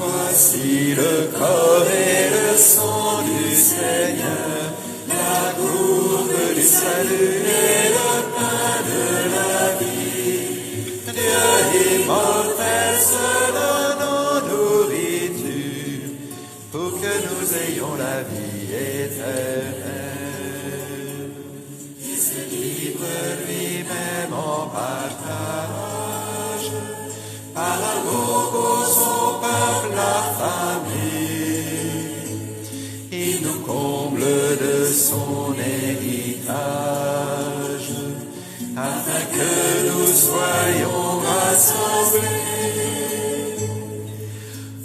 Voici le corps et le sang du Seigneur, la coupe du salut et le pain de la vie. Dieu immortel se donne en nourriture pour que nous ayons la vie éternelle. Il se livre lui-même en partage par amour pour son peuple affamé. Il nous comble de son héritage, afin que nous soyons rassemblés.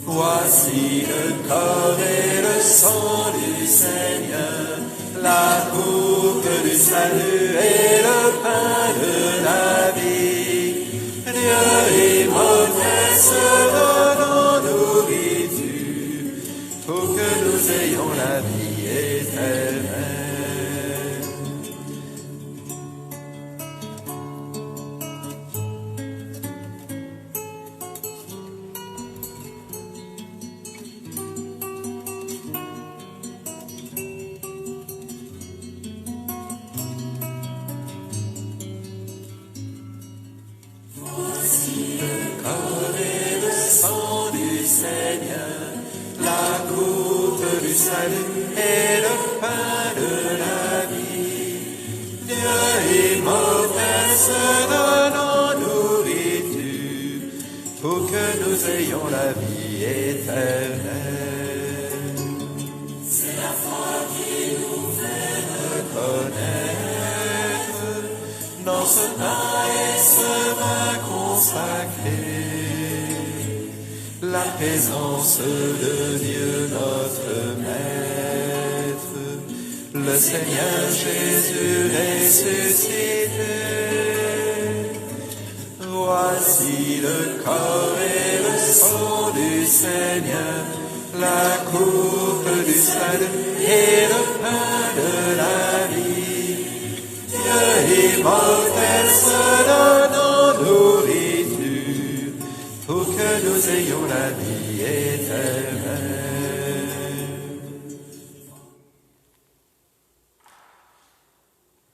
Voici le corps et le sang du Seigneur, la coupe du salut et le pain de la vie. Dieu immortel se donne en nourriture pour que nous ayons la vie éternelle. Et le pain de la vie. Dieu immortel se donne en nourriture pour que nous ayons la vie éternelle. C'est la foi qui nous fait reconnaître dans ce pain et ce vin consacré la présence de Dieu notre Maître, le Seigneur Jésus ressuscité. Voici le corps et le sang du Seigneur, la coupe du salut et le pain de la vie. Dieu immortel se donne en nourriture pour que nous ayons la vie éternelle.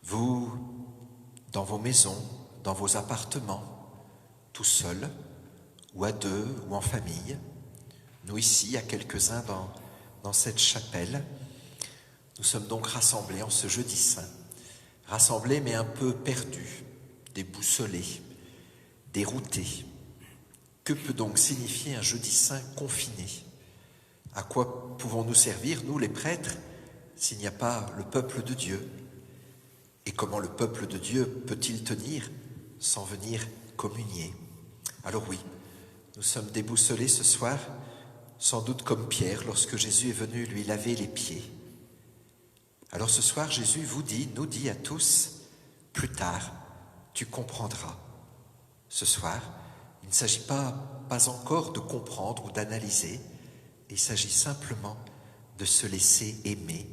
Vous, dans vos maisons, dans vos appartements, tout seul, ou à deux, ou en famille, nous ici, à quelques-uns dans cette chapelle, nous sommes donc rassemblés en ce jeudi saint, rassemblés mais un peu perdus, déboussolés, déroutés. Que peut donc signifier un jeudi saint confiné? À quoi pouvons-nous servir, nous les prêtres, s'il n'y a pas le peuple de Dieu? Et comment le peuple de Dieu peut-il tenir sans venir communier? Alors oui, nous sommes déboussolés ce soir, sans doute comme Pierre lorsque Jésus est venu lui laver les pieds. Alors ce soir, Jésus nous dit à tous, plus tard, tu comprendras. Ce soir, il ne s'agit pas encore de comprendre ou d'analyser, il s'agit simplement de se laisser aimer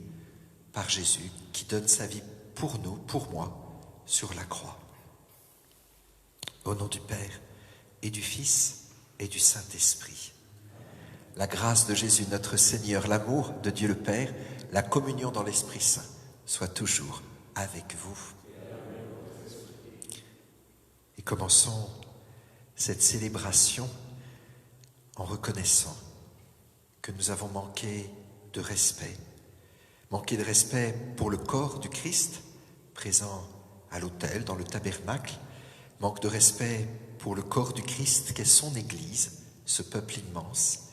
par Jésus qui donne sa vie pour nous, pour moi, sur la croix. Au nom du Père et du Fils et du Saint-Esprit. La grâce de Jésus notre Seigneur, l'amour de Dieu le Père, la communion dans l'Esprit Saint soit toujours avec vous. Et commençons cette célébration en reconnaissant que nous avons manqué de respect pour le corps du Christ présent à l'autel, dans le tabernacle, manque de respect pour le corps du Christ qu'est son Église, ce peuple immense,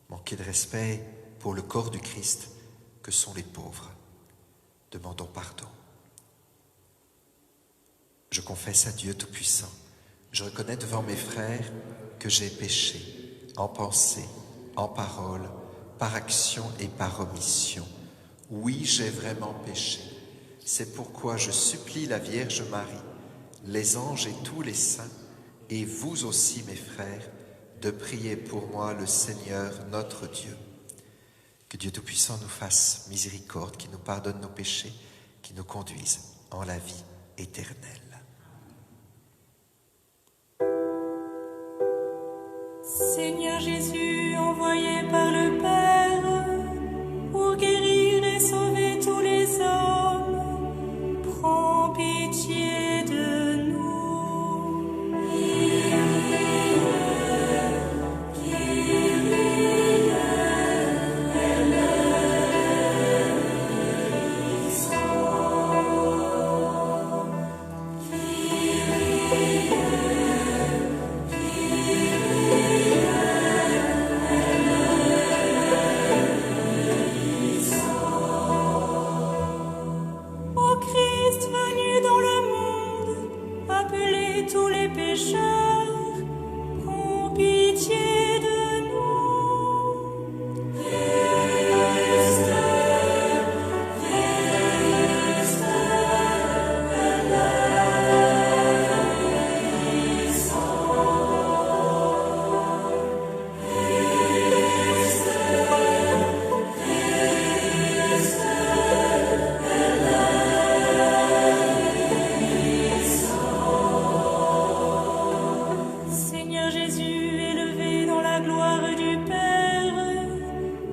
manquer de respect pour le corps du Christ que sont les pauvres. Demandons pardon. Je confesse à Dieu Tout-Puissant, je reconnais devant mes frères que j'ai péché en pensée, en parole, par action et par omission. Oui, j'ai vraiment péché. C'est pourquoi je supplie la Vierge Marie, les anges et tous les saints, et vous aussi, mes frères, de prier pour moi le Seigneur notre Dieu. Que Dieu Tout-Puissant nous fasse miséricorde, qu'il nous pardonne nos péchés, qu'il nous conduise en la vie éternelle. Seigneur Jésus, envoyé par le Père pour guérir et sauver tous les hommes, prends pitié de nous. Ô Christ venu dans le monde, appelez tous les pécheurs, prends pitié de nous. Christ, Seigneur Jésus, élevé dans la gloire du Père,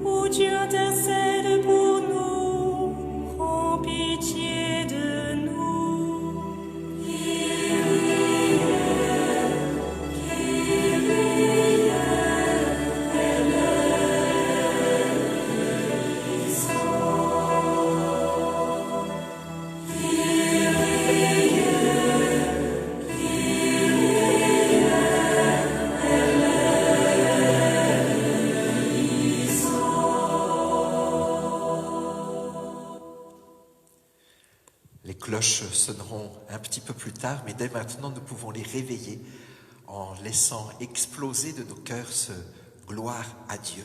où Dieu intercède pour nous, prends pitié de nous. Les cloches sonneront un petit peu plus tard, mais dès maintenant nous pouvons les réveiller en laissant exploser de nos cœurs ce gloire à Dieu.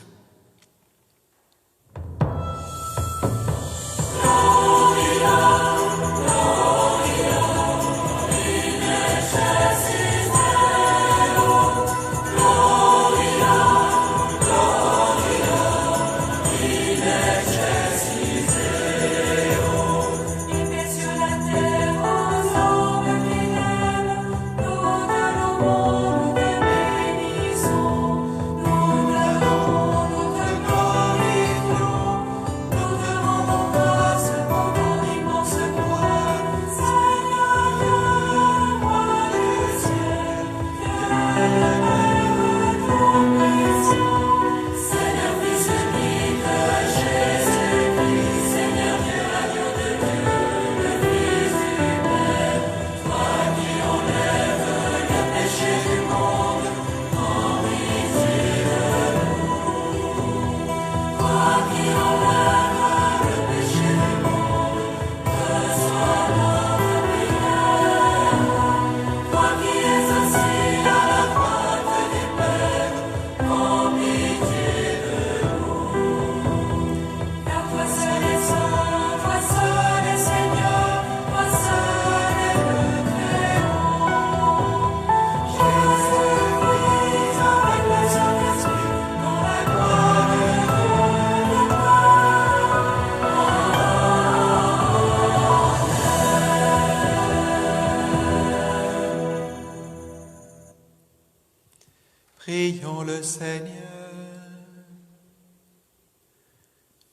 Prions le Seigneur.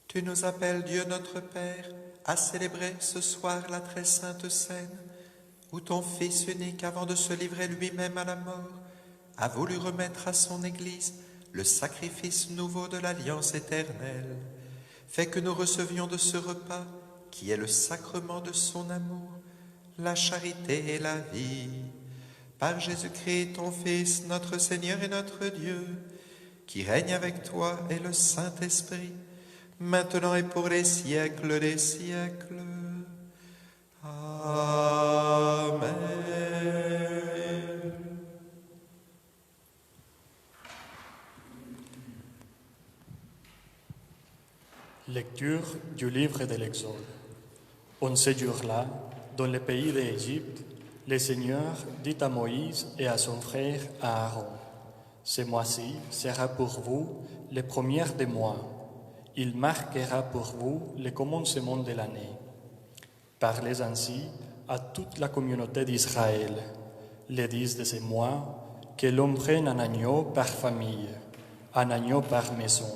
Tu nous appelles, Dieu notre Père, à célébrer ce soir la très sainte scène, où ton Fils unique, avant de se livrer lui-même à la mort, a voulu remettre à son Église le sacrifice nouveau de l'alliance éternelle, fait que nous recevions de ce repas, qui est le sacrement de son amour, la charité et la vie. Par Jésus-Christ, ton Fils, notre Seigneur et notre Dieu, qui règne avec toi et le Saint-Esprit, maintenant et pour les siècles des siècles. Amen. Lecture du livre de l'Exode. En ce jour-là, dans le pays d'Égypte, le Seigneur dit à Moïse et à son frère Aaron, « Ce mois-ci sera pour vous le premier des mois. Il marquera pour vous le commencement de l'année. Parlez ainsi à toute la communauté d'Israël. Les 10 de ce mois, que l'on prenne un agneau par famille, un agneau par maison.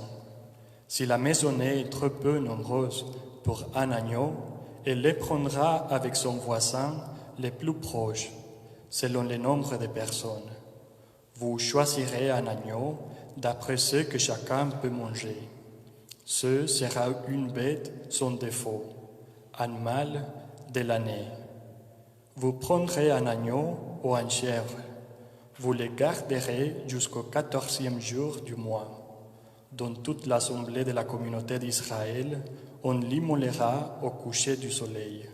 Si la maisonnée est trop peu nombreuse pour un agneau, elle les prendra avec son voisin le plus proche, selon le nombre de personnes. Vous choisirez un agneau d'après ce que chacun peut manger. Ce sera une bête sans défaut, un mâle de l'année. Vous prendrez un agneau ou une chèvre. Vous les garderez jusqu'au 14e jour du mois. Dans toute l'assemblée de la communauté d'Israël, on l'immolera au coucher du soleil.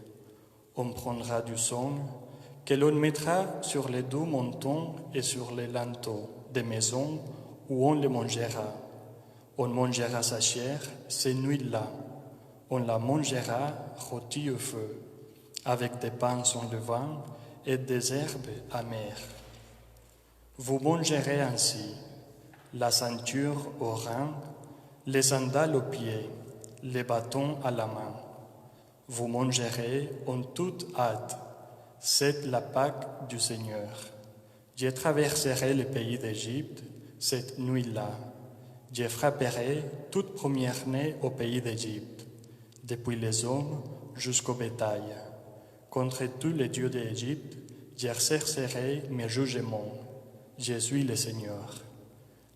On prendra du sang que l'on mettra sur les 2 montants et sur les linteaux des maisons où on le mangera. On mangera sa chair ces nuits-là. On la mangera rôtie au feu, avec des pains sans levain et des herbes amères. Vous mangerez ainsi la ceinture au rein, les sandales aux pieds, les bâtons à la main. Vous mangerez en toute hâte. C'est la Pâque du Seigneur. Je traverserai le pays d'Égypte cette nuit-là. Je frapperai toute première-née au pays d'Égypte, depuis les hommes jusqu'au bétail. Contre tous les dieux d'Égypte, j'exercerai mes jugements. Je suis le Seigneur.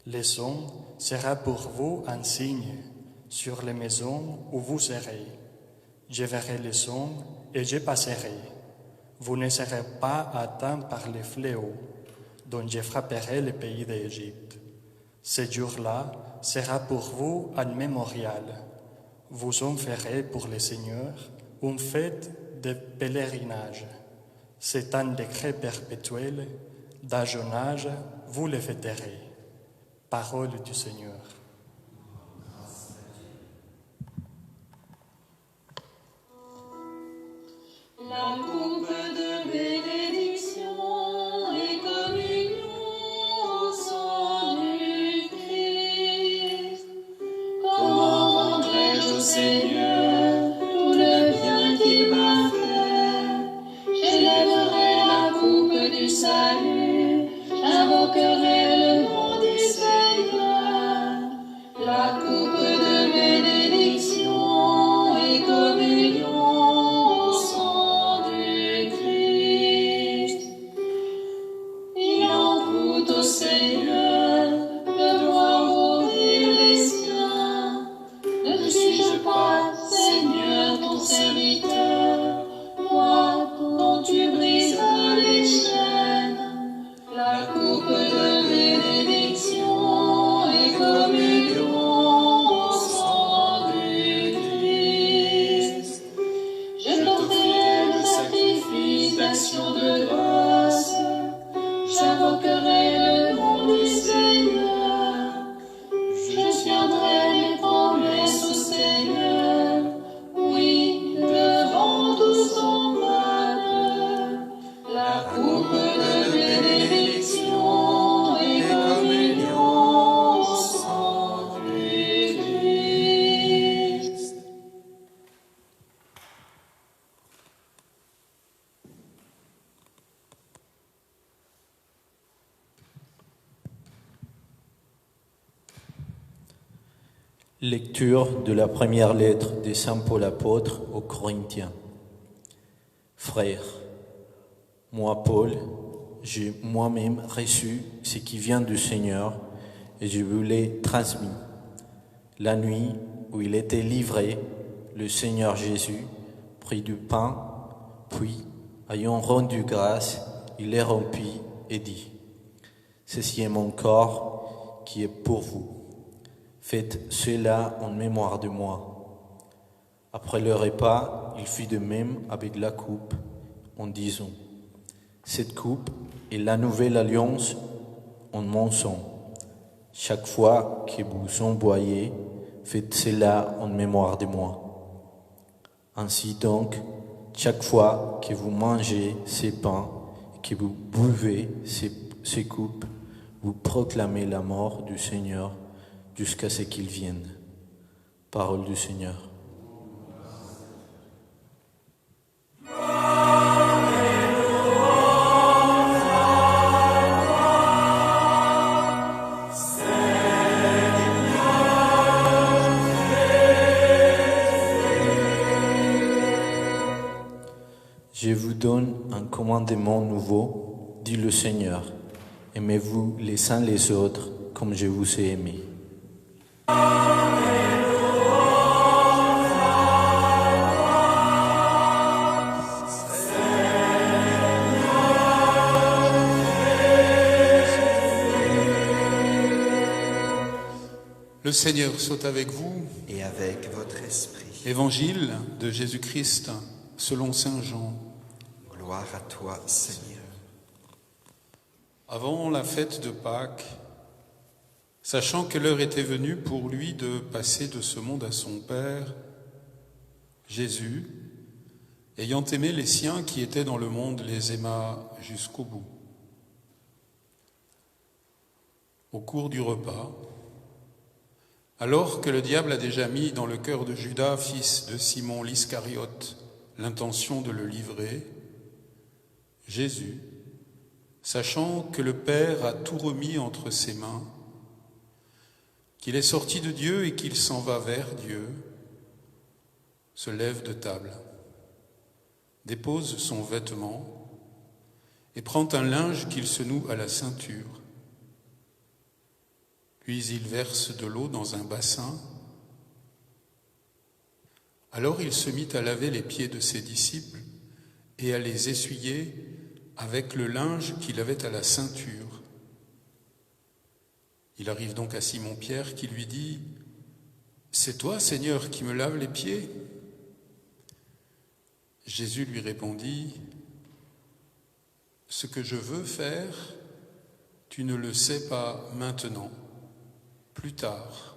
Le sang sera pour vous un signe sur les maisons où vous serez. Je verrai le sang et je passerai. Vous ne serez pas atteints par les fléaux dont je frapperai le pays d'Égypte. Ce jour-là sera pour vous un mémorial. Vous en ferez pour le Seigneur une fête de pèlerinage. C'est un décret perpétuel. D'âge en âge, vous le fêterez. Parole du Seigneur. La coupe de bénédiction et communion au sang du Christ. Comment rendrai-je au Seigneur tout le bien qu'il m'a fait? J'élèverai la coupe du salut, j'invoquerai le nom du Seigneur. La coupe de bénédiction et communion au sang du Christ. Il en coûte au Seigneur de voir ouvrir les siens. Ne suis-je pas, Seigneur, ton serviteur, moi dont tu brises les chaînes? La coupe de bénédiction et communion au sang du Christ. Je t'offrirai le sacrifice d'action de grâce. J'invoquerai le nom du Seigneur. Je tiendrai mes promesses au Seigneur. Oui, devant tout son peuple. La coupe de bénédiction et communion au sang du Christ. Lecture de la première lettre de Saint Paul apôtre aux Corinthiens. Frères, moi Paul, j'ai moi-même reçu ce qui vient du Seigneur et je vous l'ai transmis. La nuit où il était livré, le Seigneur Jésus prit du pain, puis, ayant rendu grâce, il les rompit et dit : « Ceci est mon corps qui est pour vous. Faites cela en mémoire de moi. » Après le repas, il fit de même avec la coupe, en disant : « Cette coupe est la nouvelle alliance en mon sang. Chaque fois que vous en boiez, faites cela en mémoire de moi. Ainsi donc, chaque fois que vous mangez ces pains et que vous buvez ces coupes, vous proclamez la mort du Seigneur jusqu'à ce qu'il vienne. » Parole du Seigneur. Je vous donne un commandement nouveau, dit le Seigneur. Aimez-vous les uns les autres comme je vous ai aimé. Le Seigneur soit avec vous. Et avec votre esprit. Évangile de Jésus-Christ selon saint Jean. Gloire à toi, Seigneur. Avant la fête de Pâques, sachant que l'heure était venue pour lui de passer de ce monde à son Père, Jésus, ayant aimé les siens qui étaient dans le monde, les aima jusqu'au bout. Au cours du repas, alors que le diable a déjà mis dans le cœur de Judas, fils de Simon l'Iscariote, l'intention de le livrer, Jésus, sachant que le Père a tout remis entre ses mains, qu'il est sorti de Dieu et qu'il s'en va vers Dieu, se lève de table, dépose son vêtement et prend un linge qu'il se noue à la ceinture. Puis il verse de l'eau dans un bassin. Alors il se mit à laver les pieds de ses disciples et à les essuyer avec le linge qu'il avait à la ceinture. Il arrive donc à Simon-Pierre qui lui dit : « C'est toi, Seigneur, qui me laves les pieds ?» Jésus lui répondit : « Ce que je veux faire, tu ne le sais pas maintenant. Plus tard,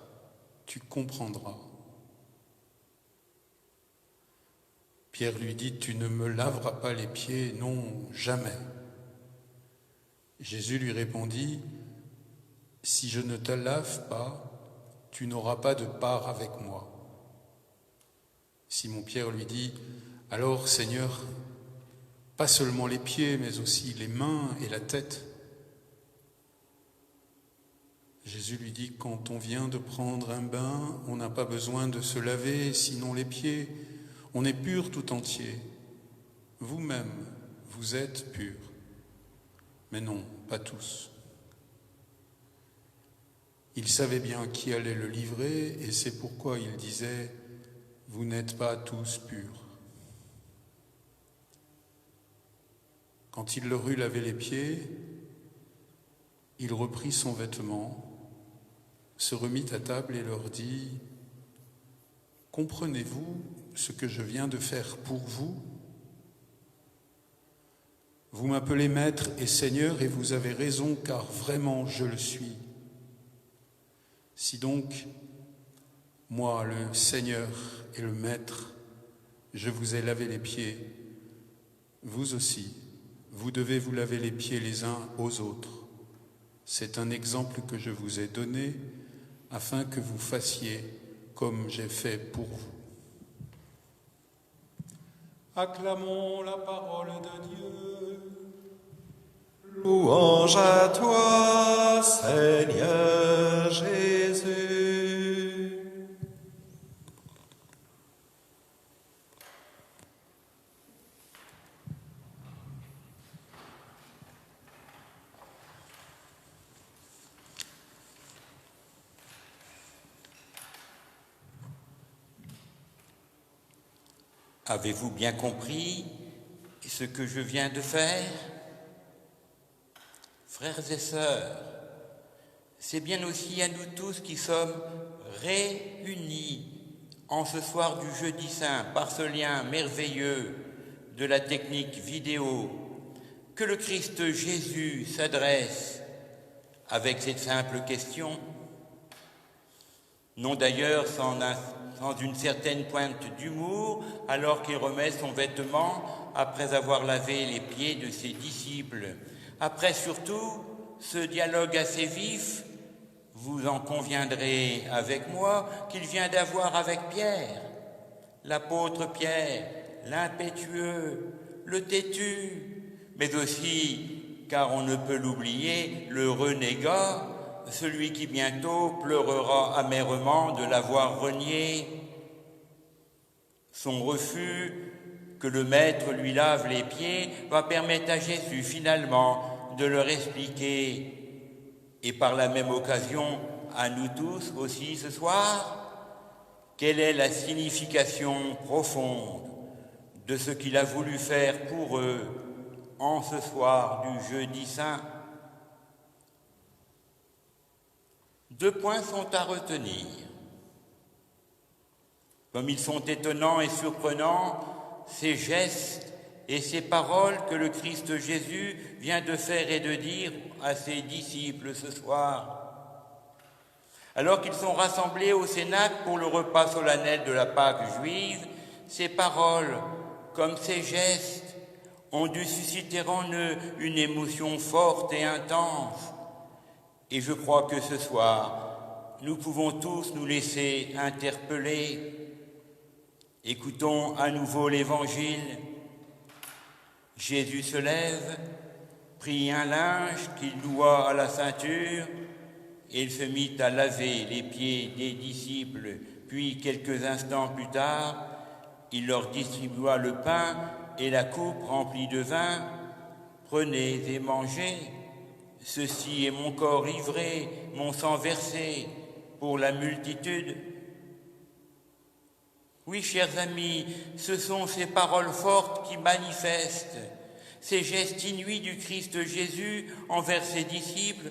tu comprendras. » Pierre lui dit : « Tu ne me laveras pas les pieds, non, jamais. » Jésus lui répondit : « Si je ne te lave pas, tu n'auras pas de part avec moi. » Simon-Pierre lui dit : « Alors, Seigneur, pas seulement les pieds, mais aussi les mains et la tête. » Jésus lui dit : « Quand on vient de prendre un bain, on n'a pas besoin de se laver, sinon les pieds. On est pur tout entier. Vous-même, vous êtes purs. Mais non, pas tous. » Il savait bien qui allait le livrer, et c'est pourquoi il disait : « Vous n'êtes pas tous purs. » Quand il leur eut lavé les pieds, il reprit son vêtement, se remit à table et leur dit : « Comprenez-vous ce que je viens de faire pour vous ? Vous m'appelez Maître et Seigneur, et vous avez raison, car vraiment je le suis. Si donc, moi, le Seigneur et le Maître, je vous ai lavé les pieds, vous aussi, vous devez vous laver les pieds les uns aux autres. C'est un exemple que je vous ai donné, afin que vous fassiez comme j'ai fait pour vous. » Acclamons la parole de Dieu. Louange à toi, Seigneur Jésus. Avez-vous bien compris ce que je viens de faire? Frères et sœurs, c'est bien aussi à nous tous qui sommes réunis en ce soir du jeudi saint par ce lien merveilleux de la technique vidéo que le Christ Jésus s'adresse avec cette simple question, non d'ailleurs sans une certaine pointe d'humour, alors qu'il remet son vêtement après avoir lavé les pieds de ses disciples. Après surtout ce dialogue assez vif, vous en conviendrez avec moi, qu'il vient d'avoir avec Pierre, l'apôtre Pierre, l'impétueux, le têtu, mais aussi, car on ne peut l'oublier, le renégat, celui qui bientôt pleurera amèrement de l'avoir renié. Son refus que le maître lui lave les pieds va permettre à Jésus finalement de leur expliquer, et par la même occasion à nous tous aussi ce soir, quelle est la signification profonde de ce qu'il a voulu faire pour eux en ce soir du jeudi saint. 2 points sont à retenir. Comme ils sont étonnants et surprenants, ces gestes et ces paroles que le Christ Jésus vient de faire et de dire à ses disciples ce soir. Alors qu'ils sont rassemblés au Cénacle pour le repas solennel de la Pâque juive, ces paroles, comme ces gestes, ont dû susciter en eux une émotion forte et intense. Et je crois que ce soir, nous pouvons tous nous laisser interpeller. Écoutons à nouveau l'Évangile. Jésus se lève, prit un linge qu'il noua à la ceinture, et il se mit à laver les pieds des disciples. Puis, quelques instants plus tard, il leur distribua le pain et la coupe remplie de vin. Prenez et mangez, ceci est mon corps livré, mon sang versé pour la multitude. Oui, chers amis, ce sont ces paroles fortes qui manifestent ces gestes inouïs du Christ Jésus envers ses disciples,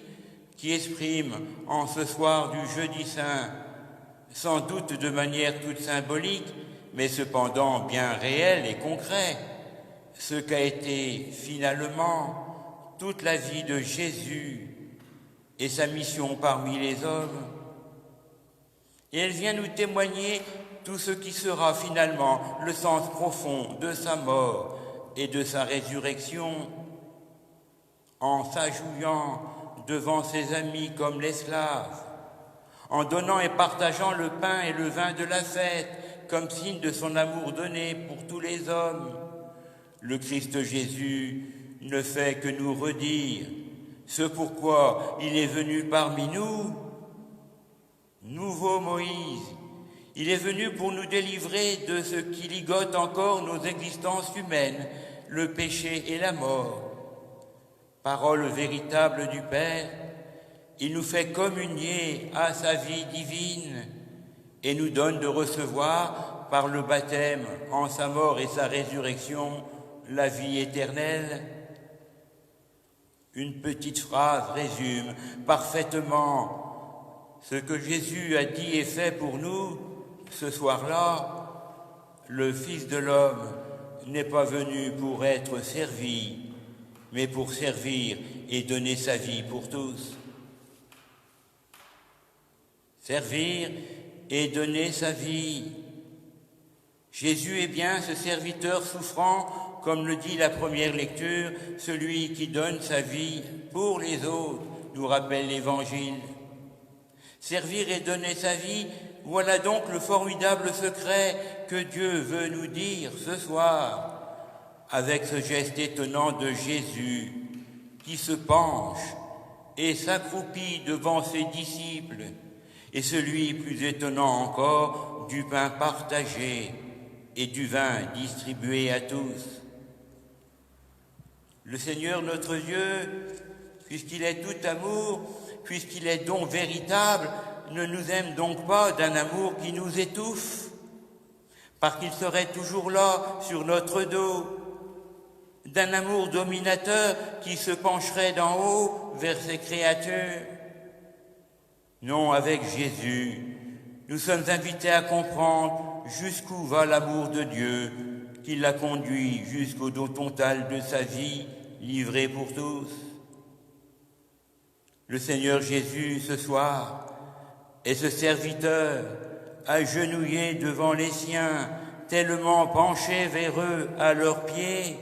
qui expriment en ce soir du jeudi saint, sans doute de manière toute symbolique, mais cependant bien réel et concret, ce qu'a été finalement toute la vie de Jésus et sa mission parmi les hommes. Et elle vient nous témoigner tout ce qui sera finalement le sens profond de sa mort et de sa résurrection, en s'agenouillant devant ses amis comme l'esclave, en donnant et partageant le pain et le vin de la fête comme signe de son amour donné pour tous les hommes. Le Christ Jésus ne fait que nous redire ce pourquoi il est venu parmi nous. Nouveau Moïse, il est venu pour nous délivrer de ce qui ligote encore nos existences humaines, le péché et la mort. Parole véritable du Père, il nous fait communier à sa vie divine et nous donne de recevoir par le baptême en sa mort et sa résurrection la vie éternelle. Une petite phrase résume parfaitement ce que Jésus a dit et fait pour nous ce soir-là. Le Fils de l'homme n'est pas venu pour être servi, mais pour servir et donner sa vie pour tous. Servir et donner sa vie. Jésus est bien ce serviteur souffrant, comme le dit la première lecture, celui qui donne sa vie pour les autres, nous rappelle l'Évangile. Servir et donner sa vie, voilà donc le formidable secret que Dieu veut nous dire ce soir, avec ce geste étonnant de Jésus qui se penche et s'accroupit devant ses disciples, et celui plus étonnant encore du pain partagé et du vin distribué à tous. Le Seigneur notre Dieu, puisqu'il est tout amour, puisqu'il est don véritable, ne nous aime donc pas d'un amour qui nous étouffe, parce qu'il serait toujours là, sur notre dos, d'un amour dominateur qui se pencherait d'en haut vers ses créatures. Non, avec Jésus, nous sommes invités à comprendre jusqu'où va l'amour de Dieu, qui l'a conduit jusqu'au dos total de sa vie, livré pour tous. Le Seigneur Jésus, ce soir, est ce serviteur agenouillé devant les siens, tellement penché vers eux à leurs pieds,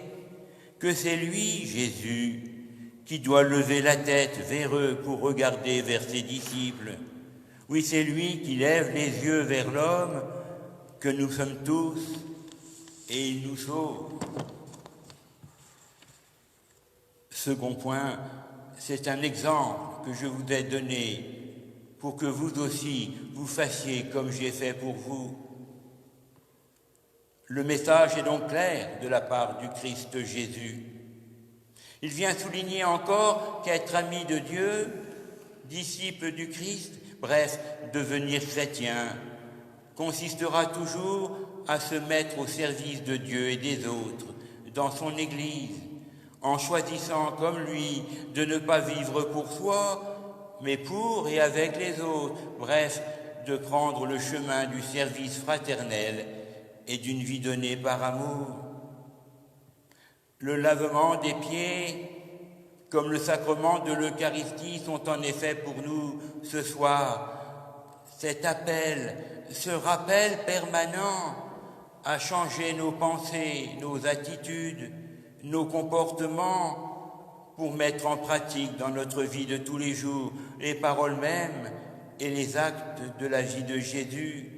que c'est lui, Jésus, qui doit lever la tête vers eux pour regarder vers ses disciples. Oui, c'est lui qui lève les yeux vers l'homme que nous sommes tous, et il nous sauve. Second point, c'est un exemple que je vous ai donné pour que vous aussi vous fassiez comme j'ai fait pour vous. Le message est donc clair de la part du Christ Jésus. Il vient souligner encore qu'être ami de Dieu, disciple du Christ, bref, devenir chrétien, consistera toujours à se mettre au service de Dieu et des autres, dans son Église, en choisissant comme lui de ne pas vivre pour soi, mais pour et avec les autres, bref, de prendre le chemin du service fraternel et d'une vie donnée par amour. Le lavement des pieds, comme le sacrement de l'Eucharistie, sont en effet pour nous ce soir cet appel, ce rappel permanent à changer nos pensées, nos attitudes, nos comportements, pour mettre en pratique dans notre vie de tous les jours les paroles mêmes et les actes de la vie de Jésus.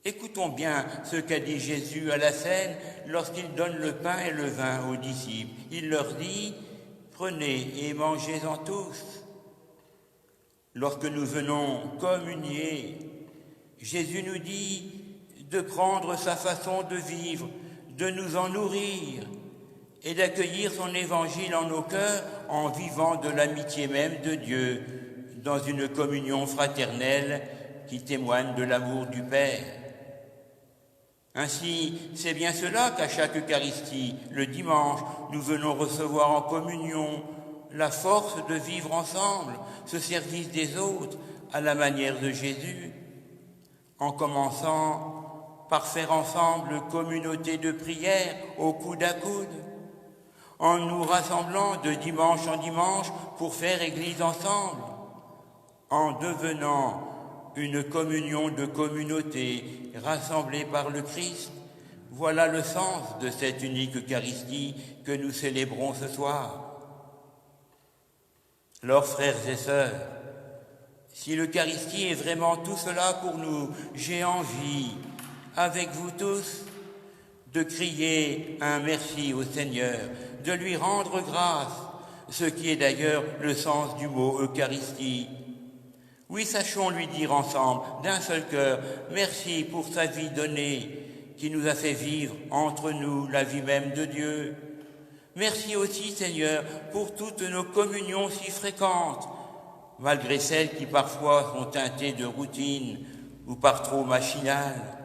Écoutons bien ce qu'a dit Jésus à la scène lorsqu'il donne le pain et le vin aux disciples. Il leur dit « Prenez et mangez-en tous ». Lorsque nous venons communier, Jésus nous dit de prendre sa façon de vivre, de nous en nourrir et d'accueillir son évangile en nos cœurs en vivant de l'amitié même de Dieu dans une communion fraternelle qui témoigne de l'amour du Père. Ainsi, c'est bien cela qu'à chaque Eucharistie, le dimanche, nous venons recevoir en communion la force de vivre ensemble ce service des autres à la manière de Jésus, en commençant par faire ensemble communauté de prière au coude à coude, en nous rassemblant de dimanche en dimanche pour faire Église ensemble, en devenant une communion de communauté rassemblée par le Christ. Voilà le sens de cette unique Eucharistie que nous célébrons ce soir. Alors, frères et sœurs, si l'Eucharistie est vraiment tout cela pour nous, j'ai envie, avec vous tous, de crier un merci au Seigneur, de lui rendre grâce, ce qui est d'ailleurs le sens du mot Eucharistie. Oui, sachons lui dire ensemble, d'un seul cœur, merci pour sa vie donnée, qui nous a fait vivre entre nous la vie même de Dieu. Merci aussi, Seigneur, pour toutes nos communions si fréquentes, malgré celles qui parfois sont teintées de routine ou par trop machinales.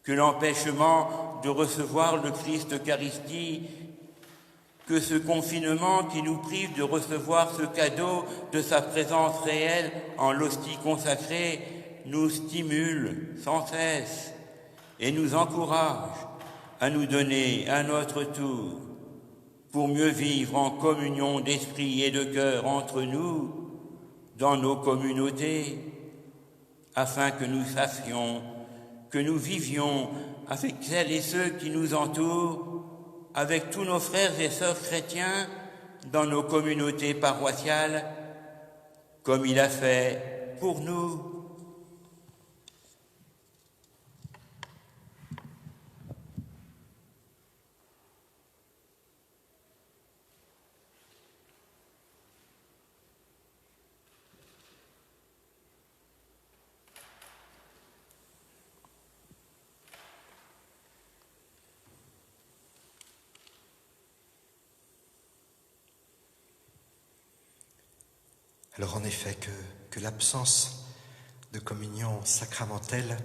Que l'empêchement de recevoir le Christ Eucharistie, que ce confinement qui nous prive de recevoir ce cadeau de sa présence réelle en l'hostie consacrée nous stimule sans cesse et nous encourage à nous donner à notre tour pour mieux vivre en communion d'esprit et de cœur entre nous, dans nos communautés, afin que nous sachions, que nous vivions avec celles et ceux qui nous entourent, avec tous nos frères et sœurs chrétiens dans nos communautés paroissiales, comme il a fait pour nous. Alors en effet que l'absence de communion sacramentelle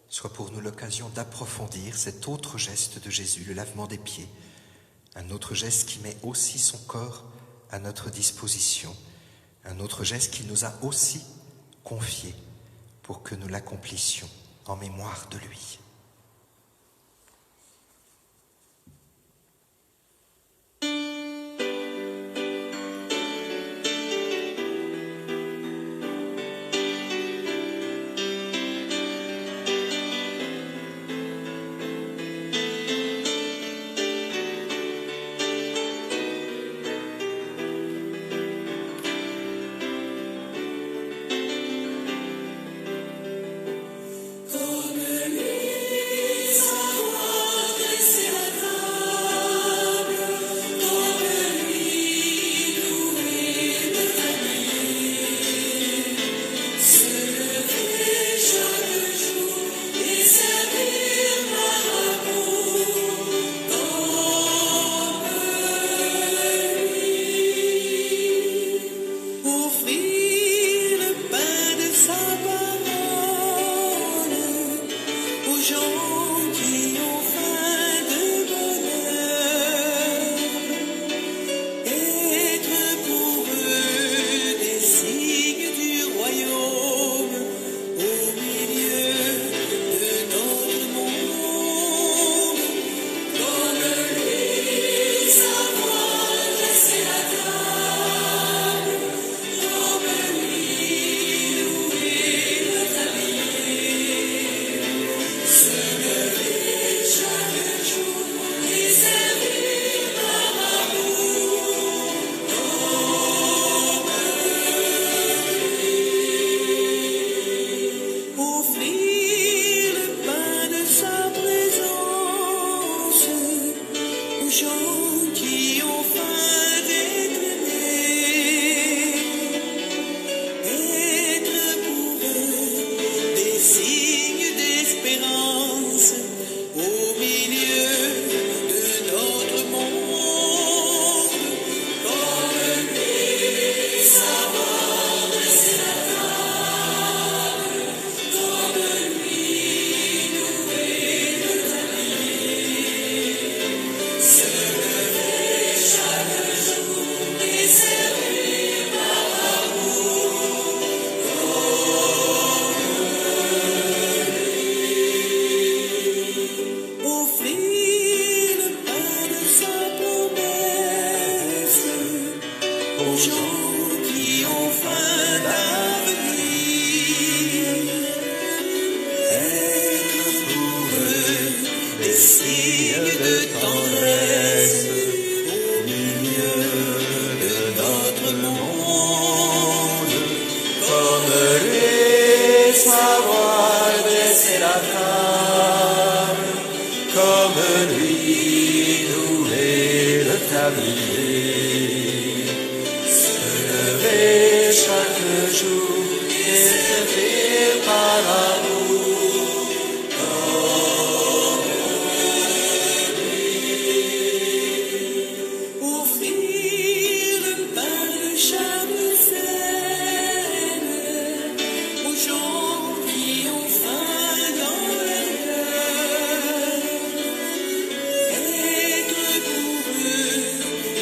soit pour nous l'occasion d'approfondir cet autre geste de Jésus, le lavement des pieds, un autre geste qui met aussi son corps à notre disposition, un autre geste qu'il nous a aussi confié pour que nous l'accomplissions en mémoire de lui.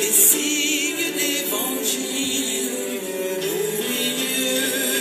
Signe d'évangile au milieu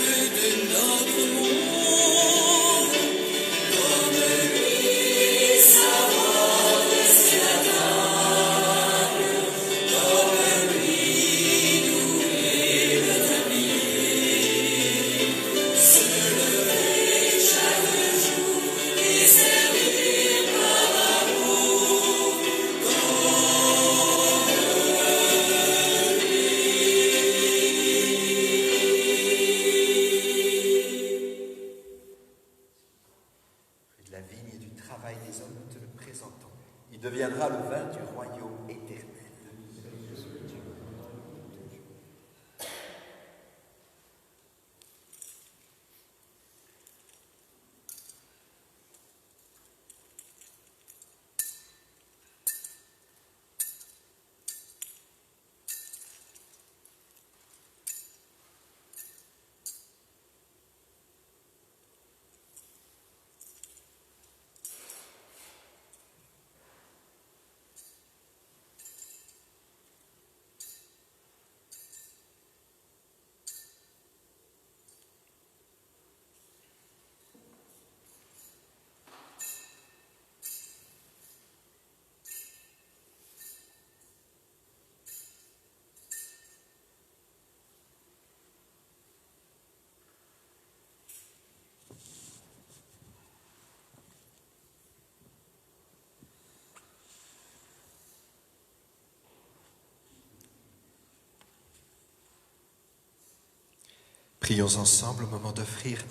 Prions ensemble au moment d'offrir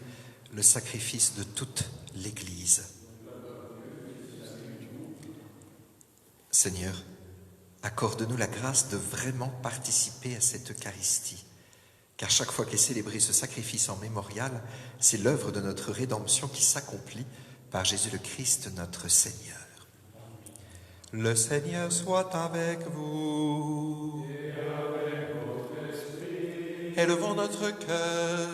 le sacrifice de toute l'Église. Seigneur, accorde-nous la grâce de vraiment participer à cette Eucharistie, car chaque fois qu'est célébré ce sacrifice en mémorial, c'est l'œuvre de notre rédemption qui s'accomplit par Jésus le Christ, notre Seigneur. Le Seigneur soit avec vous. Et avec votre esprit. Élevons notre cœur.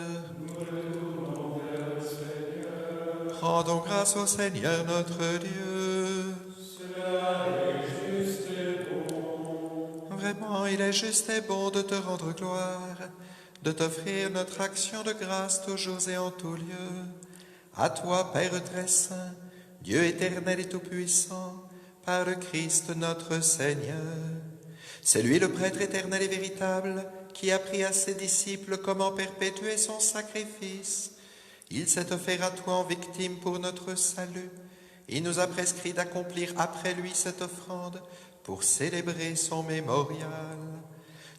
Rendons grâce au Seigneur notre Dieu. Cela est juste et bon. Vraiment, il est juste et bon de te rendre gloire, de t'offrir notre action de grâce toujours et en tout lieu. À toi, Père très saint, Dieu éternel et tout-puissant, par le Christ notre Seigneur. C'est lui le prêtre éternel et véritable qui a appris à ses disciples comment perpétuer son sacrifice. Il s'est offert à toi en victime pour notre salut. Il nous a prescrit d'accomplir après lui cette offrande pour célébrer son mémorial.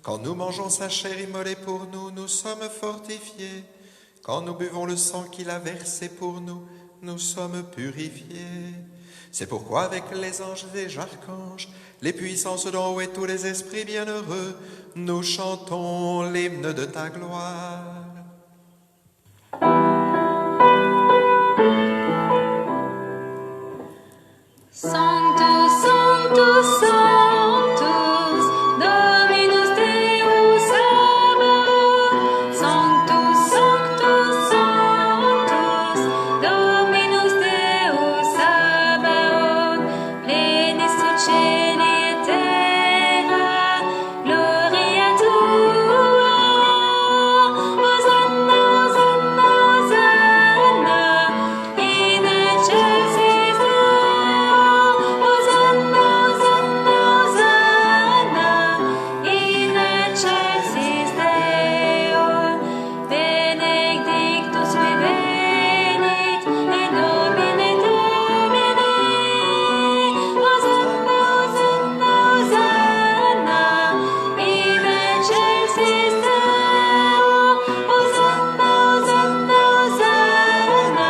Quand nous mangeons sa chair immolée pour nous, nous sommes fortifiés. Quand nous buvons le sang qu'il a versé pour nous, nous sommes purifiés. C'est pourquoi avec les anges et les archanges, les puissances d'en haut et tous les esprits bienheureux, nous chantons l'hymne de ta gloire. Sanctus, Sanctus, Sanctus, Dominus Deus Sabaoth. Sanctus, Sanctus, Sanctus, Dominus Deus Sabaoth. Plenus cieli et terra, gloria tua. Hosanna, Hosanna, Hosanna, in excelsis Deo. Hosanna, Hosanna, Hosanna, in excelsis Deo. Benedictus qui venit in nomine Domini. Hosanna, Hosanna, Hosanna, in excelsis Deo. Hosanna, Hosanna, Hosanna,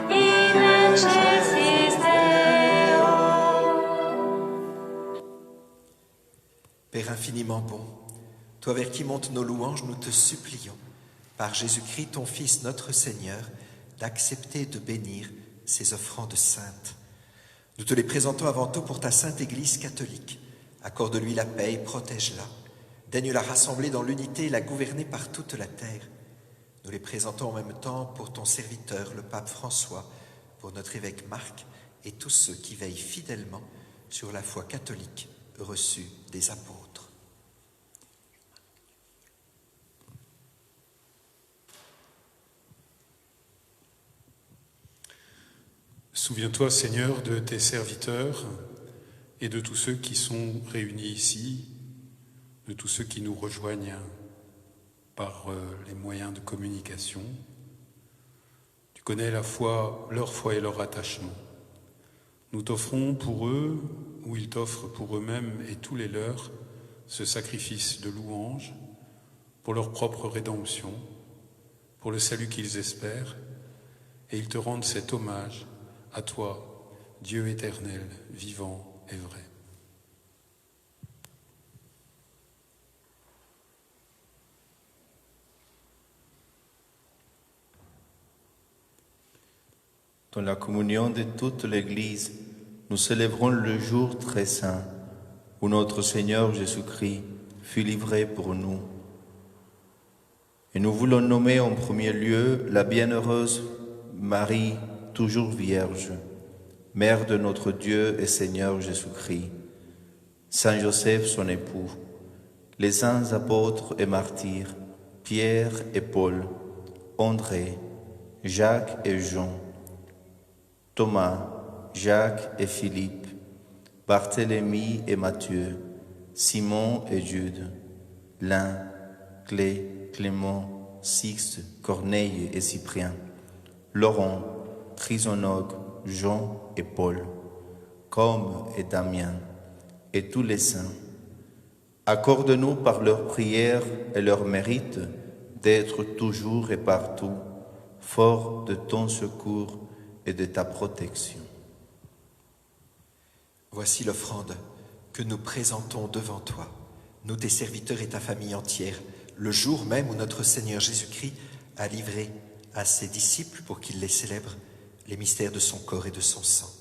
in excelsis Deo. Père infiniment bon, toi vers qui montent nos louanges, nous te supplions, par Jésus-Christ, ton Fils, notre Seigneur, d'accepter de bénir ces offrandes saintes. Nous te les présentons avant tout pour ta sainte Église catholique. Accorde-lui la paix et protège-la. Daigne la rassembler dans l'unité et la gouverner par toute la terre. Nous les présentons en même temps pour ton serviteur, le pape François, pour notre évêque Marc et tous ceux qui veillent fidèlement sur la foi catholique reçue des apôtres. Souviens-toi, Seigneur, de tes serviteurs et de tous ceux qui sont réunis ici, de tous ceux qui nous rejoignent par les moyens de communication. Tu connais leur foi et leur attachement. Nous t'offrons pour eux, ou ils t'offrent pour eux-mêmes et tous les leurs, ce sacrifice de louange pour leur propre rédemption, pour le salut qu'ils espèrent, et ils te rendent cet hommage à toi, Dieu éternel, vivant et vrai. Dans la communion de toute l'Église, nous célébrons le jour très saint où notre Seigneur Jésus-Christ fut livré pour nous. Et nous voulons nommer en premier lieu la bienheureuse Marie, toujours vierge, Mère de notre Dieu et Seigneur Jésus-Christ, Saint Joseph son époux, les saints apôtres et martyrs, Pierre et Paul, André, Jacques et Jean, Thomas, Jacques et Philippe, Barthélemy et Matthieu, Simon et Jude, Lin, Clé, Clément, Sixte, Corneille et Cyprien, Laurent, Chrysonogue, Jean et Paul, Comme et Damien, et tous les saints. Accorde-nous par leurs prières et leurs mérites d'être toujours et partout fort de ton secours et de ta protection. Voici l'offrande que nous présentons devant toi, nous tes serviteurs et ta famille entière, le jour même où notre Seigneur Jésus-Christ a livré à ses disciples pour qu'ils les célèbrent les mystères de son corps et de son sang.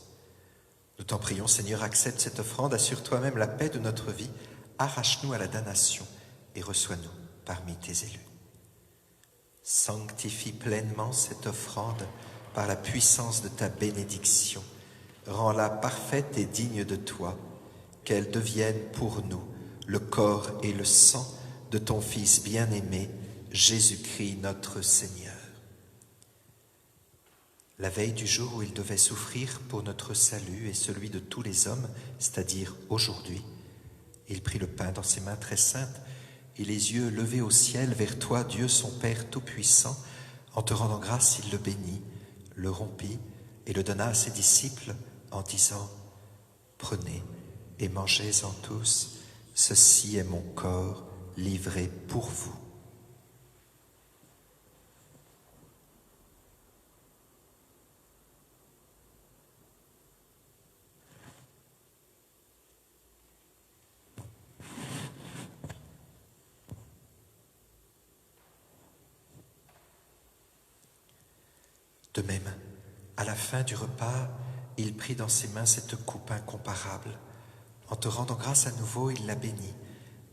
Nous t'en prions, Seigneur, accepte cette offrande, assure toi-même la paix de notre vie, arrache-nous à la damnation et reçois-nous parmi tes élus. Sanctifie pleinement cette offrande par la puissance de ta bénédiction. Rends-la parfaite et digne de toi, qu'elle devienne pour nous le corps et le sang de ton Fils bien-aimé, Jésus-Christ notre Seigneur. La veille du jour où il devait souffrir pour notre salut et celui de tous les hommes, c'est-à-dire aujourd'hui, il prit le pain dans ses mains très saintes et les yeux levés au ciel vers toi, Dieu son Père Tout-Puissant, en te rendant grâce, il le bénit, le rompit et le donna à ses disciples en disant « Prenez et mangez-en tous, ceci est mon corps livré pour vous. » De même, à la fin du repas, il prit dans ses mains cette coupe incomparable. En te rendant grâce à nouveau, il la bénit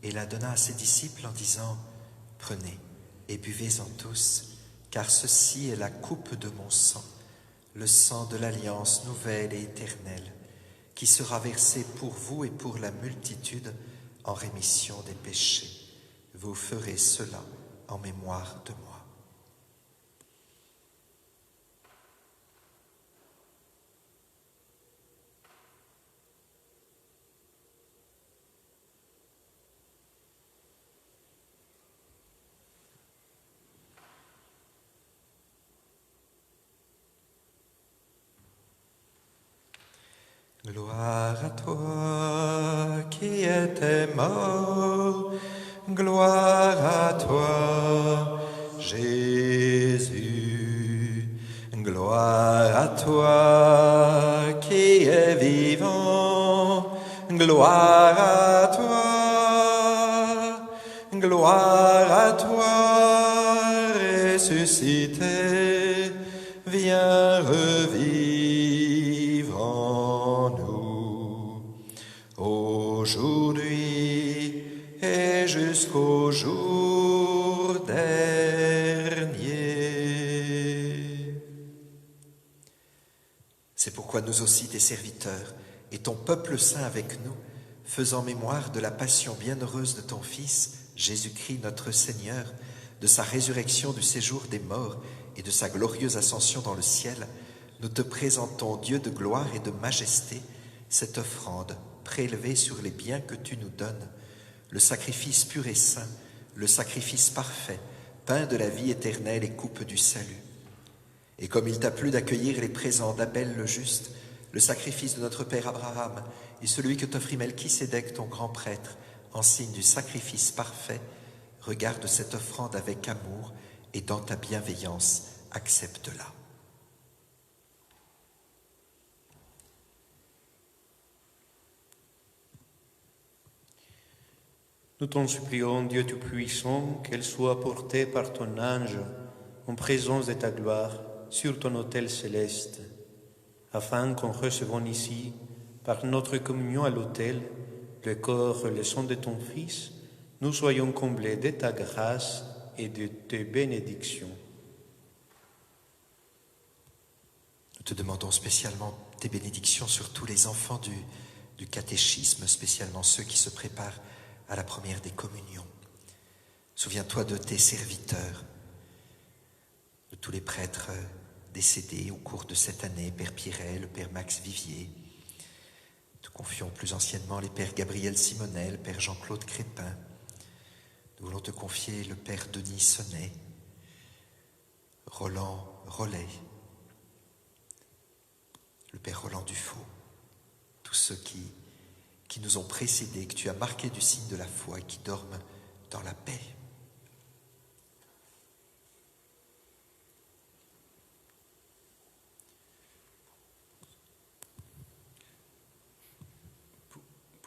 et la donna à ses disciples en disant « Prenez et buvez-en tous, car ceci est la coupe de mon sang, le sang de l'alliance nouvelle et éternelle, qui sera versé pour vous et pour la multitude en rémission des péchés. Vous ferez cela en mémoire de moi. » Gloire à toi qui étais mort, gloire à toi, Jésus. Gloire à toi qui es vivant, gloire à toi, ressuscité, viens revivre en nous, aujourd'hui et jusqu'au jour dernier. C'est pourquoi nous aussi, tes serviteurs, et ton peuple saint avec nous, faisant mémoire de la passion bienheureuse de ton Fils, Jésus-Christ notre Seigneur, de sa résurrection du séjour des morts et de sa glorieuse ascension dans le ciel, nous te présentons, Dieu de gloire et de majesté, cette offrande prélevée sur les biens que tu nous donnes, le sacrifice pur et saint, le sacrifice parfait, pain de la vie éternelle et coupe du salut. Et comme il t'a plu d'accueillir les présents d'Abel le juste, le sacrifice de notre père Abraham et celui que t'offrit Melchisédek, ton grand prêtre, en signe du sacrifice parfait, regarde cette offrande avec amour et dans ta bienveillance, accepte-la. Nous t'en supplions, Dieu Tout-Puissant, qu'elle soit portée par ton ange en présence de ta gloire sur ton autel céleste, afin qu'en recevant ici, par notre communion à l'autel, le corps et le sang de ton Fils, nous soyons comblés de ta grâce et de tes bénédictions. Nous te demandons spécialement tes bénédictions sur tous les enfants du catéchisme, spécialement ceux qui se préparent à la première des communions. Souviens-toi de tes serviteurs, de tous les prêtres décédés au cours de cette année, Père Piret, le Père Max Vivier. Nous confions plus anciennement les Pères Gabriel Simonet, le Père Jean-Claude Crépin. Nous voulons te confier le Père Denis Sonnet, Roland Rollet, le Père Roland Dufaux, tous ceux qui nous ont précédés, que tu as marqués du signe de la foi et qui dorment dans la paix.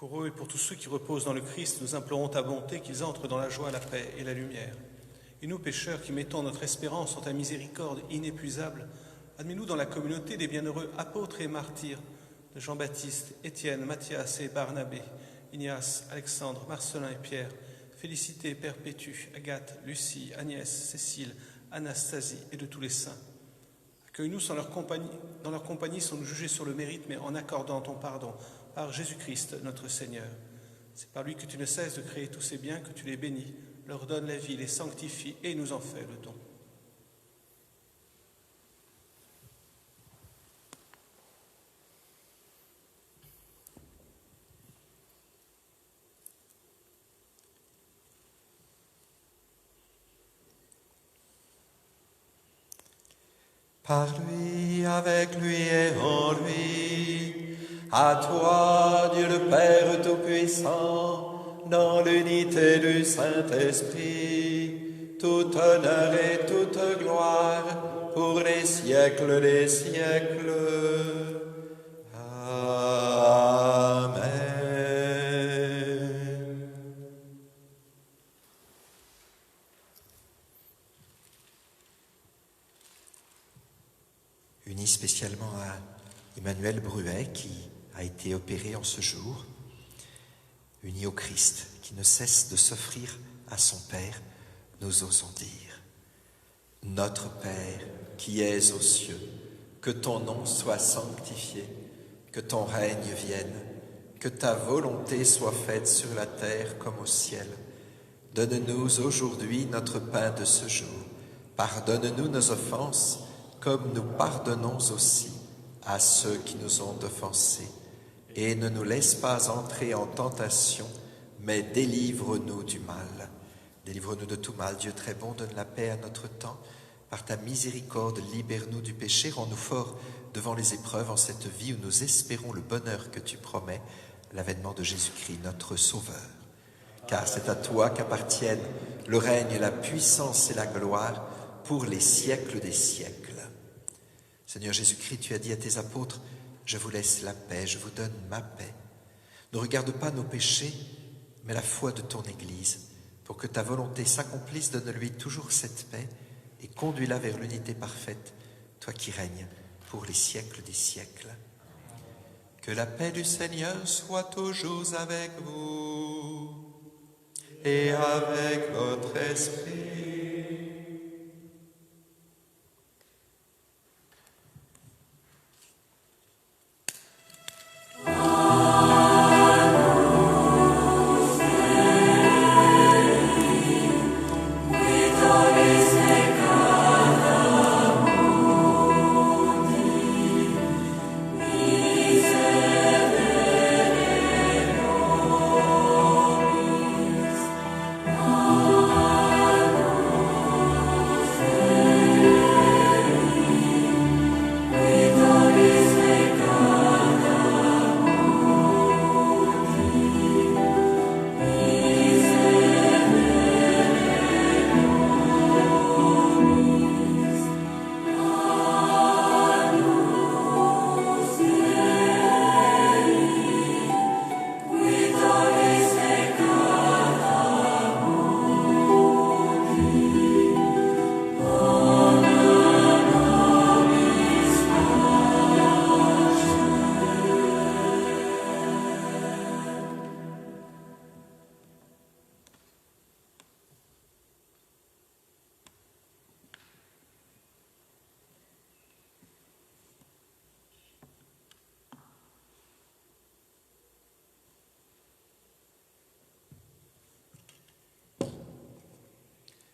Pour eux et pour tous ceux qui reposent dans le Christ, nous implorons ta bonté qu'ils entrent dans la joie, la paix et la lumière. Et nous, pécheurs, qui mettons notre espérance en ta miséricorde inépuisable, admets-nous dans la communauté des bienheureux apôtres et martyrs de Jean-Baptiste, Étienne, Matthias et Barnabé, Ignace, Alexandre, Marcelin et Pierre, Félicité, Perpétue, Agathe, Lucie, Agnès, Cécile, Anastasie et de tous les saints. Accueille-nous dans leur compagnie sans nous juger sur le mérite, mais en accordant ton pardon par Jésus-Christ notre Seigneur. C'est par lui que tu ne cesses de créer tous ces biens, que tu les bénis, leur donnes la vie, les sanctifies et nous en fais le don. Par lui, avec lui et en lui, à toi, Dieu le Père Tout-Puissant, dans l'unité du Saint-Esprit, tout honneur et toute gloire pour les siècles des siècles. Amen. Unis spécialement à Emmanuel Bruet qui a été opéré en ce jour, unis au Christ qui ne cesse de s'offrir à son Père, nous osons dire: Notre Père qui es aux cieux, que ton nom soit sanctifié, que ton règne vienne, que ta volonté soit faite sur la terre comme au ciel. Donne-nous aujourd'hui notre pain de ce jour. Pardonne-nous nos offenses, comme nous pardonnons aussi à ceux qui nous ont offensés. Et ne nous laisse pas entrer en tentation, mais délivre-nous du mal. Délivre-nous de tout mal, Dieu très bon, donne la paix à notre temps. Par ta miséricorde, libère-nous du péché, rends-nous forts devant les épreuves en cette vie où nous espérons le bonheur que tu promets, l'avènement de Jésus-Christ, notre Sauveur. Car c'est à toi qu'appartiennent le règne, la puissance et la gloire pour les siècles des siècles. Seigneur Jésus-Christ, tu as dit à tes apôtres: je vous laisse la paix, je vous donne ma paix. Ne regarde pas nos péchés, mais la foi de ton Église. Pour que ta volonté s'accomplisse, donne-lui toujours cette paix et conduis-la vers l'unité parfaite, toi qui règnes pour les siècles des siècles. Que la paix du Seigneur soit toujours avec vous et avec votre esprit.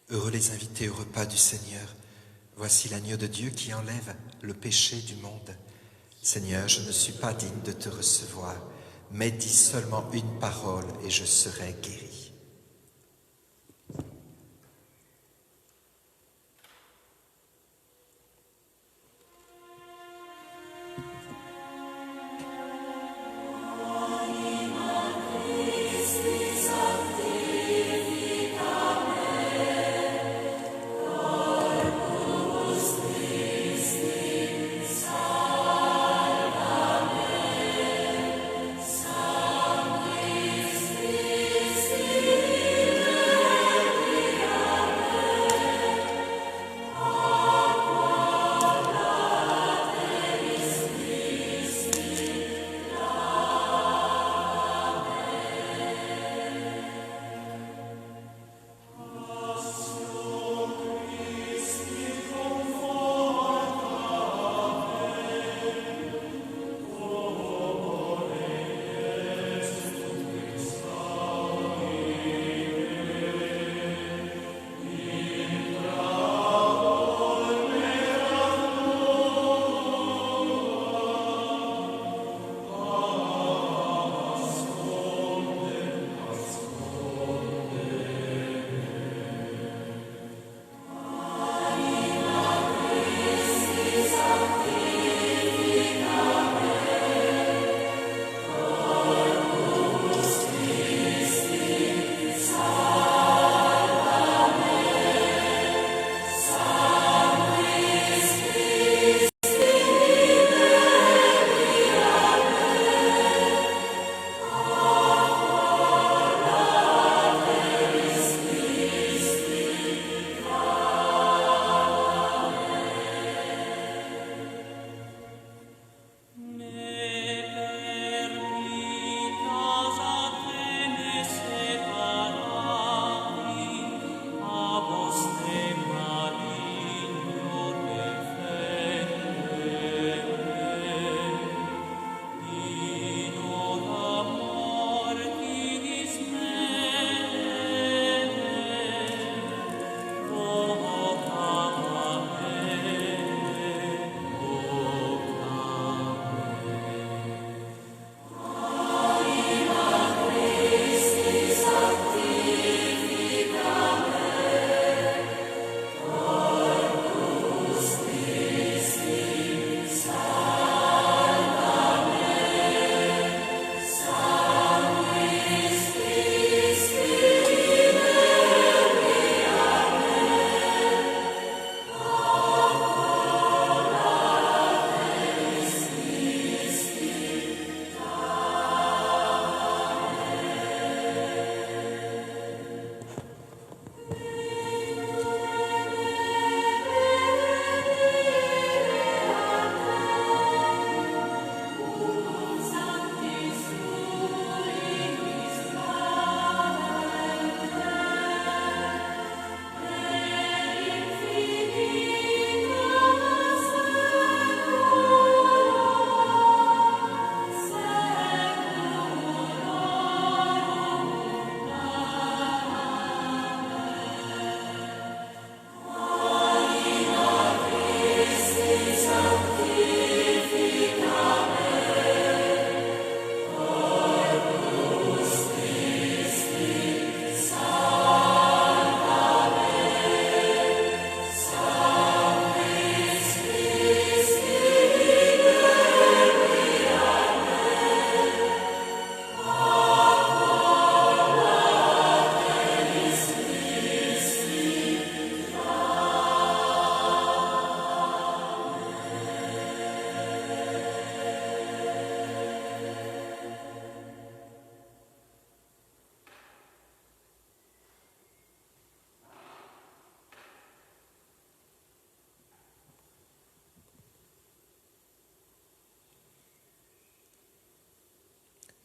Heureux les invités au repas du Seigneur. Voici l'agneau de Dieu qui enlève le péché du monde. Seigneur, je ne suis pas digne de te recevoir, mais dis seulement une parole et je serai guéri. Salve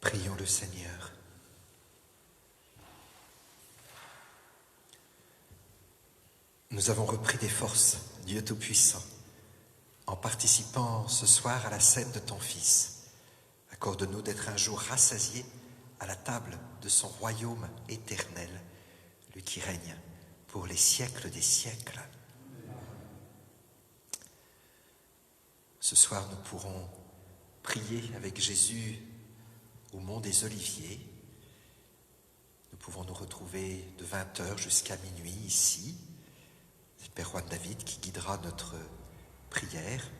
Prions le Seigneur. Nous avons repris des forces, Dieu Tout-Puissant, en participant ce soir à la scène de ton Fils. Accorde-nous d'être un jour rassasiés à la table de son royaume éternel, lui qui règne pour les siècles des siècles. Ce soir, nous pourrons prier avec Jésus au Mont des Oliviers. Nous pouvons nous retrouver de 20h jusqu'à minuit ici. C'est le Père Juan David qui guidera notre prière.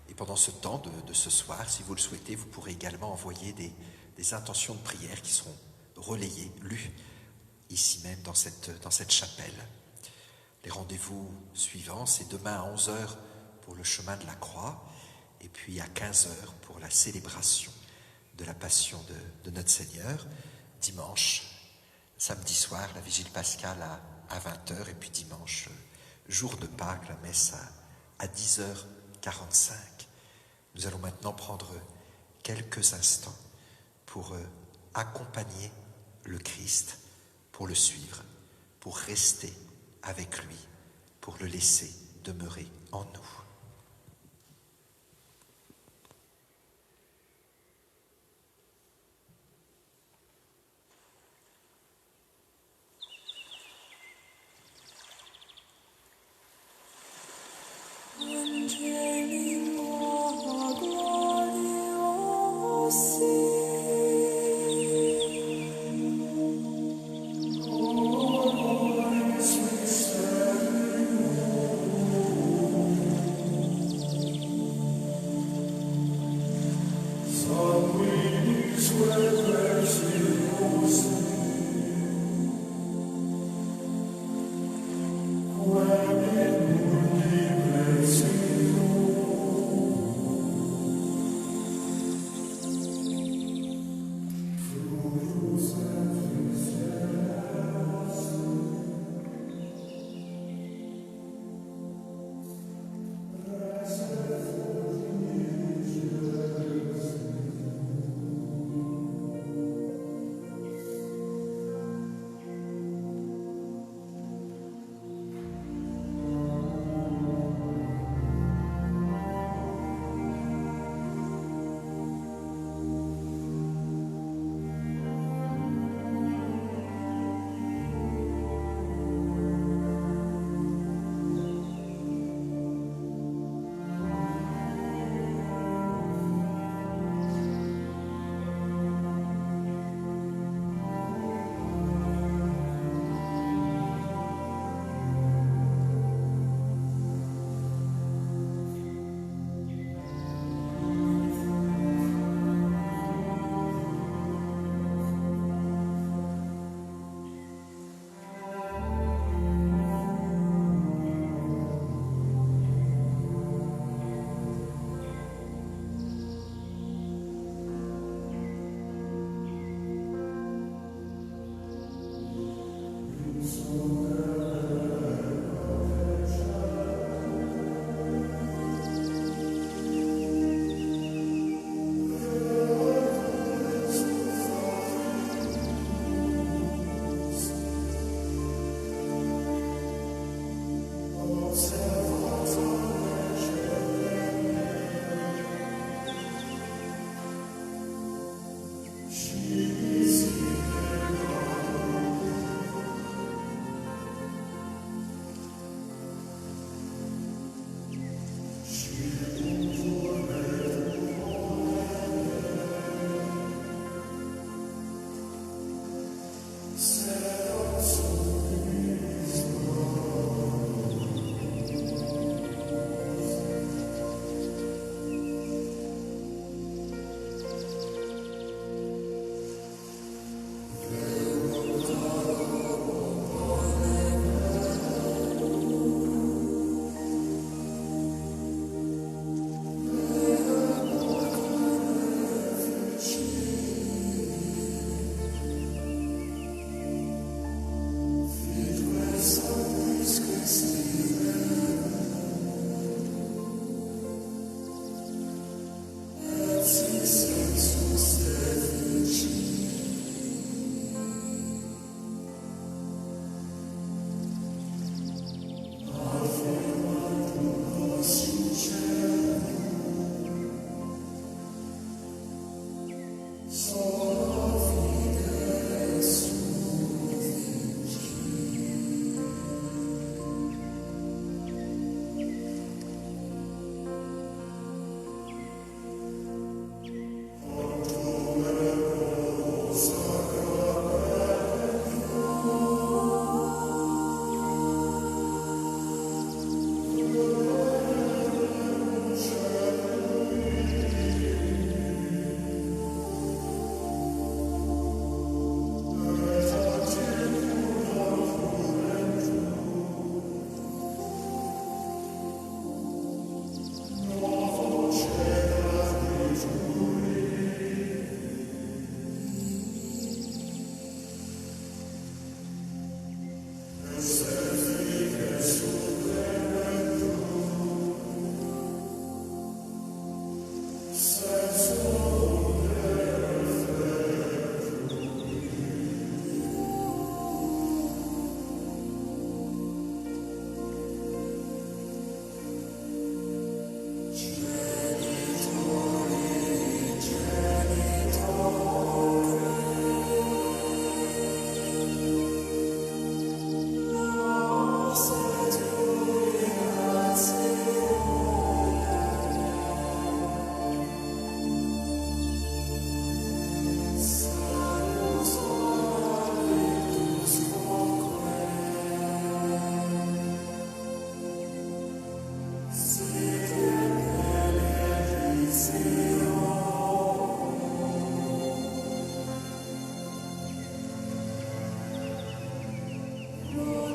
Et pendant ce temps de ce soir, si vous le souhaitez, vous pourrez également envoyer des intentions de prière qui seront relayées, lues ici même dans cette chapelle. Les rendez-vous suivants, c'est demain à 11h pour le chemin de la croix et puis à 15h pour la célébration de la passion de notre Seigneur. Dimanche, samedi soir, la vigile pascale à 20h et puis dimanche, jour de Pâques, la messe à 10h45. Nous allons maintenant prendre quelques instants pour accompagner le Christ, pour le suivre, pour rester avec lui, pour le laisser demeurer en nous.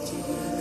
pitié.